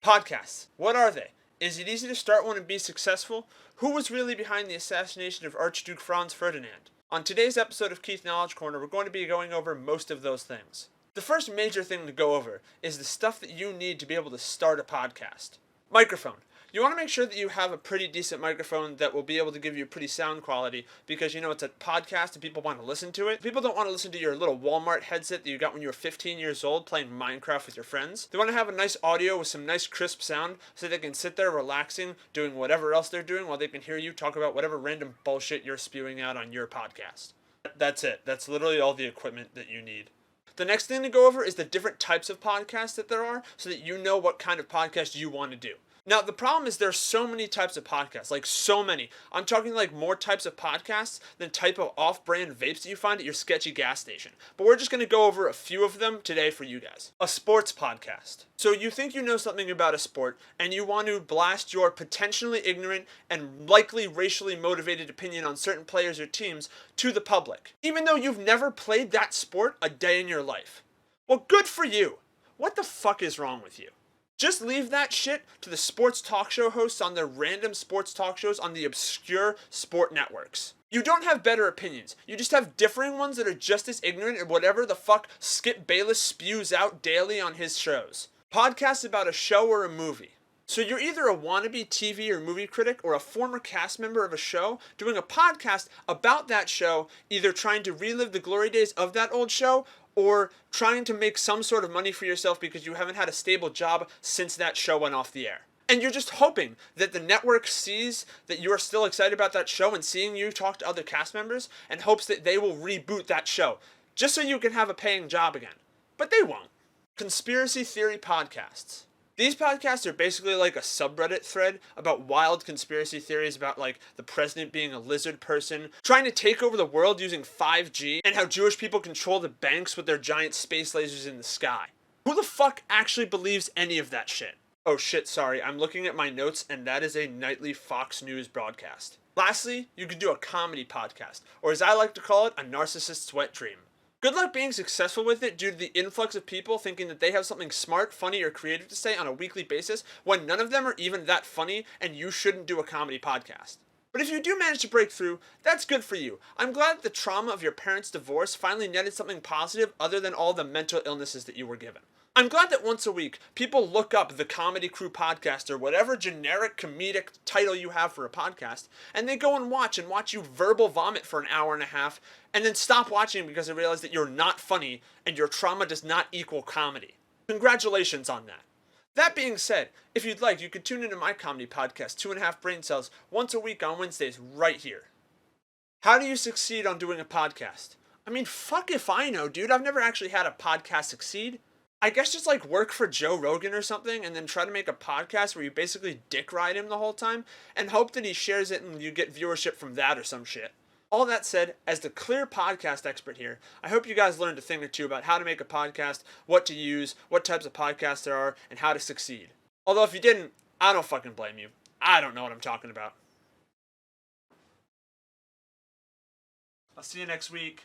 Podcasts. What are they? Is it easy to start one and be successful? Who was really behind the assassination of Archduke Franz Ferdinand? On today's episode of Keith Knowledge Corner, we're going to be going over most of those things. The first major thing to go over is the stuff that you need to be able to start a podcast. Microphone. You want to make sure that you have a pretty decent microphone that will be able to give you pretty sound quality because it's a podcast and people want to listen to it. People don't want to listen to your little Walmart headset that you got when you were 15 years old playing Minecraft with your friends. They want to have a nice audio with some nice crisp sound so they can sit there relaxing doing whatever else they're doing while they can hear you talk about whatever random bullshit you're spewing out on your podcast. That's it. That's literally all the equipment that you need. The next thing to go over is the different types of podcasts that there are so that you know what kind of podcast you want to do. Now, the problem is there's so many types of podcasts, like so many. I'm talking like more types of podcasts than type of off-brand vapes that you find at your sketchy gas station. But we're just going to go over a few of them today for you guys. A sports podcast. So you think you know something about a sport and you want to blast your potentially ignorant and likely racially motivated opinion on certain players or teams to the public, even though you've never played that sport a day in your life. Well, good for you. What the fuck is wrong with you? Just leave that shit to the sports talk show hosts on their random sports talk shows on the obscure sport networks. You don't have better opinions. You just have differing ones that are just as ignorant of whatever the fuck Skip Bayless spews out daily on his shows. Podcasts about a show or a movie. So you're either a wannabe TV or movie critic or a former cast member of a show doing a podcast about that show, either trying to relive the glory days of that old show or trying to make some sort of money for yourself because you haven't had a stable job since that show went off the air. And you're just hoping that the network sees that you are still excited about that show and seeing you talk to other cast members and hopes that they will reboot that show just so you can have a paying job again. But they won't. Conspiracy theory podcasts. These podcasts are basically like a subreddit thread about wild conspiracy theories about like the president being a lizard person, trying to take over the world using 5G, and how Jewish people control the banks with their giant space lasers in the sky. Who the fuck actually believes any of that shit? Oh shit, sorry, I'm looking at my notes and that is a nightly Fox News broadcast. Lastly, you could do a comedy podcast, or as I like to call it, a narcissist's wet dream. Good luck being successful with it due to the influx of people thinking that they have something smart, funny, or creative to say on a weekly basis when none of them are even that funny and you shouldn't do a comedy podcast. But if you do manage to break through, that's good for you. I'm glad that the trauma of your parents' divorce finally netted something positive other than all the mental illnesses that you were given. I'm glad that once a week, people look up the Comedy Crew podcast or whatever generic comedic title you have for a podcast, and they go and watch you verbal vomit for an hour and a half, and then stop watching because they realize that you're not funny and your trauma does not equal comedy. Congratulations on that. That being said, if you'd like, you could tune into my comedy podcast, 2.5 Brain Cells, once a week on Wednesdays right here. How do you succeed on doing a podcast? I mean, fuck if I know, dude. I've never actually had a podcast succeed. I guess just like work for Joe Rogan or something and then try to make a podcast where you basically dick ride him the whole time and hope that he shares it and you get viewership from that or some shit. All that said, as the clear podcast expert here, I hope you guys learned a thing or two about how to make a podcast, what to use, what types of podcasts there are, and how to succeed. Although if you didn't, I don't fucking blame you. I don't know what I'm talking about. I'll see you next week.